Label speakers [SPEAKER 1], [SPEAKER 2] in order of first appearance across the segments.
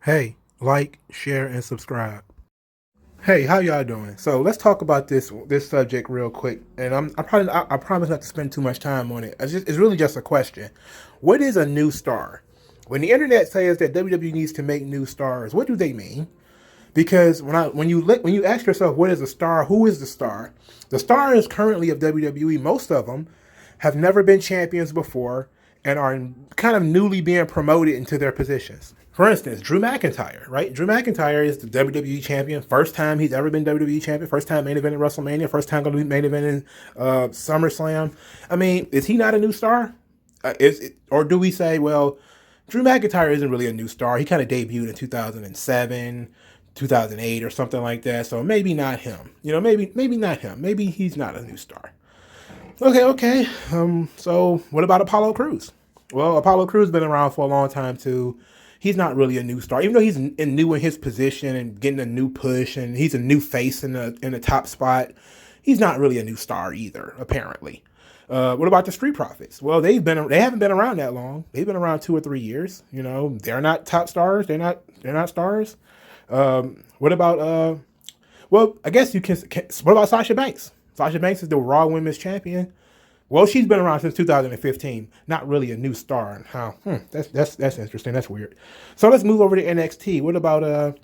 [SPEAKER 1] Hey, like, share, and subscribe. Hey, how y'all doing? So let's talk about this subject real quick. And I promise not to spend too much time on it. It's really just a question. What is a new star? When the internet says that WWE needs to make new stars, what do they mean? Because when you ask yourself what is a star, who is the star? The stars currently of WWE, most of them have never been champions before and are kind of newly being promoted into their positions. For instance, Drew McIntyre, right? Drew McIntyre is the WWE champion. First time he's ever been WWE champion. First time main event in WrestleMania. First time going to be main event in SummerSlam. I mean, is he not a new star? Or do we say, well, Drew McIntyre isn't really a new star. He kind of debuted in 2007, 2008 or something like that. So maybe not him. Maybe not him. Maybe he's not a new star. Okay. So what about Apollo Crews? Well, Apollo Crews has been around for a long time too. He's not really a new star, even though he's new in his position and getting a new push, and he's a new face in the top spot. He's not really a new star either, apparently. What about the Street Profits? Well, they haven't been around that long. They've been around 2 or 3 years. They're not top stars. They're not stars. What about well, I guess you can. What about Sasha Banks? Sasha Banks is the Raw Women's Champion. Well, she's been around since 2015. Not really a new star. How? That's interesting. That's weird. So let's move over to NXT. What about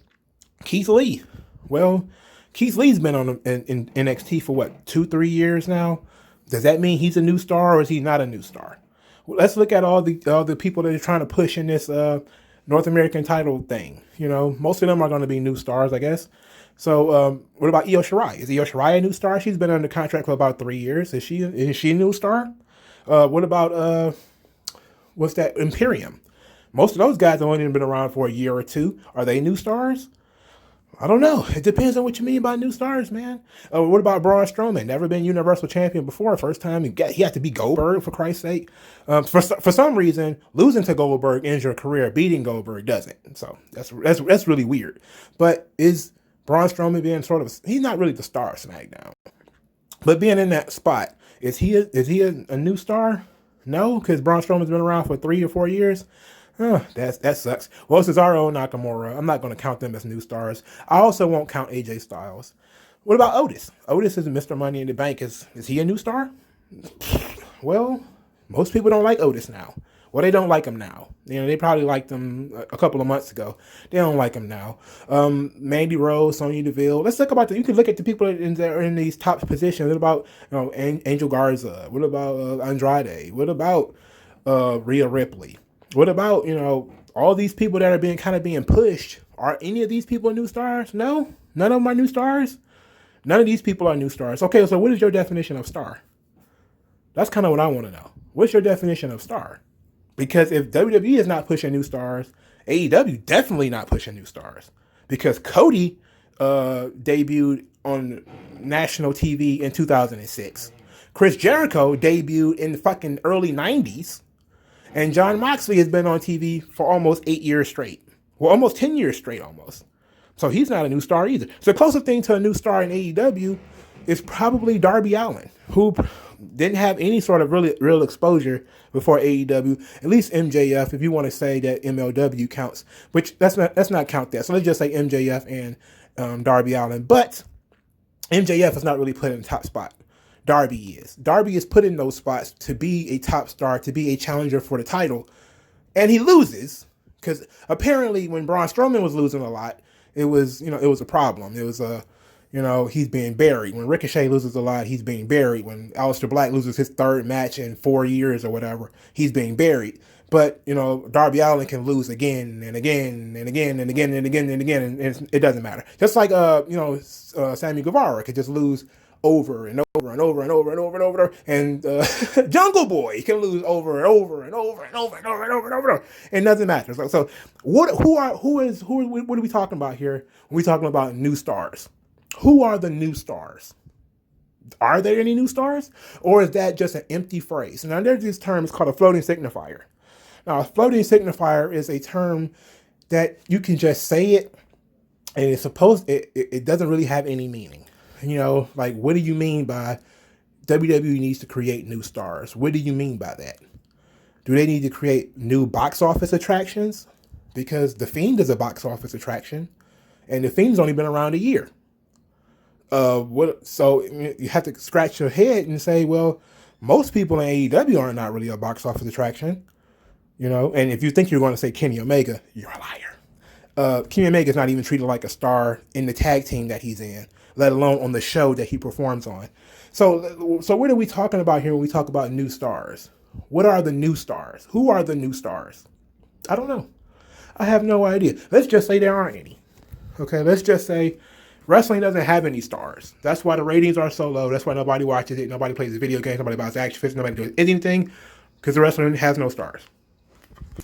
[SPEAKER 1] Keith Lee? Well, Keith Lee's been in NXT for what, 2-3 years now. Does that mean he's a new star or is he not a new star? Well, let's look at all the people that are trying to push in this North American title thing. Most of them are going to be new stars, I guess. So what about Io Shirai? Is Io Shirai a new star? She's been under contract for about 3 years. Is she a new star? What about what's that, Imperium? Most of those guys have only been around for a year or two. Are they new stars? I don't know. It depends on what you mean by new stars, man. What about Braun Strowman? Never been Universal Champion before. First time he had to be Goldberg, for Christ's sake. For some reason, losing to Goldberg ends your career. Beating Goldberg doesn't. So that's really weird. But is Braun Strowman being he's not really the star of SmackDown, but being in that spot, is he a new star? No, because Braun Strowman's been around for 3 or 4 years. That sucks. Well, Cesaro and Nakamura, I'm not going to count them as new stars. I also won't count AJ Styles. What about Otis? Otis is Mr. Money in the Bank. Is he a new star? Well, most people don't like Otis now. Well, they don't like him now. They probably liked him a couple of months ago. They don't like him now. Mandy Rose, Sonya Deville. Let's talk about you can look at the people that are in these top positions. What about Angel Garza? What about Andrade? What about Rhea Ripley? What about, all these people that are being pushed? Are any of these people new stars? No, none of them are new stars. None of these people are new stars. Okay, so what is your definition of star? That's kind of what I want to know. What's your definition of star? Because if WWE is not pushing new stars, AEW definitely not pushing new stars. Because Cody debuted on national TV in 2006. Chris Jericho debuted in the fucking early 90s. And Jon Moxley has been on TV for almost 8 years straight. Well, almost 10 years straight almost. So he's not a new star either. So the closest thing to a new star in AEW is probably Darby Allin, who didn't have any sort of real exposure before AEW. At least MJF, if you want to say that MLW counts, which let's not count that. So let's just say MJF and Darby Allin. But MJF is not really put in the top spot. Darby is. Darby is put in those spots to be a top star, to be a challenger for the title. And he loses because apparently when Braun Strowman was losing a lot, it was a problem. It was he's being buried. When Ricochet loses a lot, he's being buried. When Aleister Black loses his third match in 4 years or whatever, he's being buried. But, Darby Allin can lose again and again and again and again and again and again, and it doesn't matter. Just like, Sammy Guevara could just lose over and over and over and over and over and over and Jungle Boy can lose over and over and over and over and over and over and over. It doesn't matter. So what are we talking about here when we're talking about new stars? Who are the new stars? Are there any new stars? Or is that just an empty phrase? Now there's this term, it's called a floating signifier. Now a floating signifier is a term that you can just say it and it doesn't really have any meaning. Like, what do you mean by WWE needs to create new stars? What do you mean by that? Do they need to create new box office attractions? because The Fiend is a box office attraction, and The Fiend's only been around a year. What? So you have to scratch your head and say, well, most people in AEW are not really a box office attraction, And if you think you're going to say Kenny Omega, you're a liar. Kenny Omega is not even treated like a star in the tag team that he's in, let alone on the show that he performs on. So what are we talking about here when we talk about new stars? What are the new stars? Who are the new stars? I don't know. I have no idea. Let's just say there aren't any. Okay, let's just say wrestling doesn't have any stars. That's why the ratings are so low. That's why nobody watches it. Nobody plays the video games. Nobody buys action figures. Nobody does anything because the wrestling has no stars.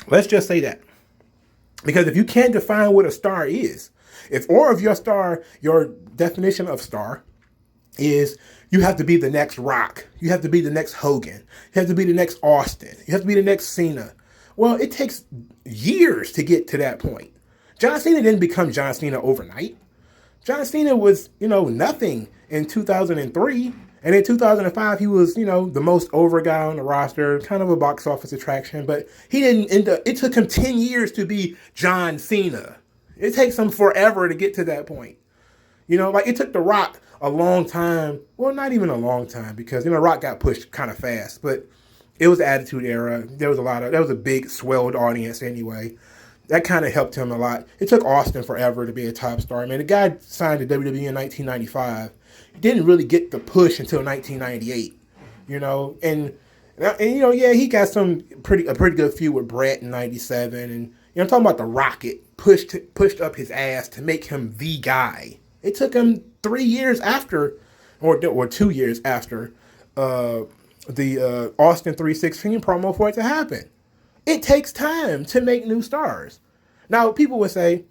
[SPEAKER 1] Let's just say that. Because if you can't define what a star is, if your definition of star is you have to be the next Rock, you have to be the next Hogan, you have to be the next Austin, you have to be the next Cena. Well, it takes years to get to that point. John Cena didn't become John Cena overnight. John Cena was, nothing in 2003. And in 2005, he was, the most over guy on the roster, kind of a box office attraction. But he didn't end up, it took him 10 years to be John Cena. It takes him forever to get to that point. Like it took The Rock a long time. Well, not even a long time because, Rock got pushed kind of fast. But it was the Attitude Era. There was a big swelled audience anyway. That kind of helped him a lot. It took Austin forever to be a top star. Man, the guy signed to WWE in 1995. He didn't really get the push until 1998. He got a pretty good feud with Brett in 97. And I'm talking about the Rocket pushed up his ass to make him the guy. It took him 3 years after, or 2 years after, the Austin 316 promo for it to happen. It takes time to make new stars. Now, people would say,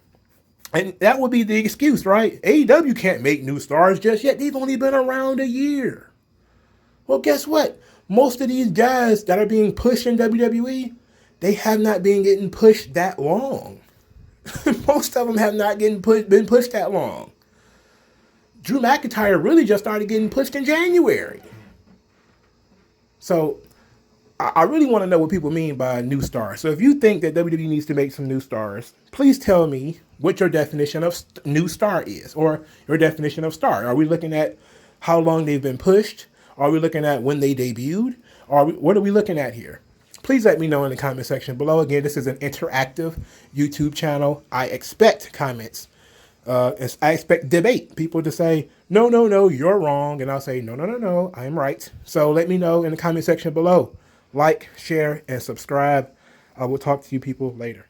[SPEAKER 1] and that would be the excuse, right? AEW can't make new stars just yet. They've only been around a year. Well, guess what? Most of these guys that are being pushed in WWE, they have not been getting pushed that long. Most of them have not been pushed that long. Drew McIntyre really just started getting pushed in January. So I really want to know what people mean by new stars. So if you think that WWE needs to make some new stars, please tell me what your definition of new star is, or your definition of star. Are we looking at how long they've been pushed? Are we looking at when they debuted? What are we looking at here? Please let me know in the comment section below. Again, this is an interactive YouTube channel. I expect comments. I expect debate. People to say, no, you're wrong. And I'll say, no, I'm right. So let me know in the comment section below. Like, share, and subscribe. I will talk to you people later.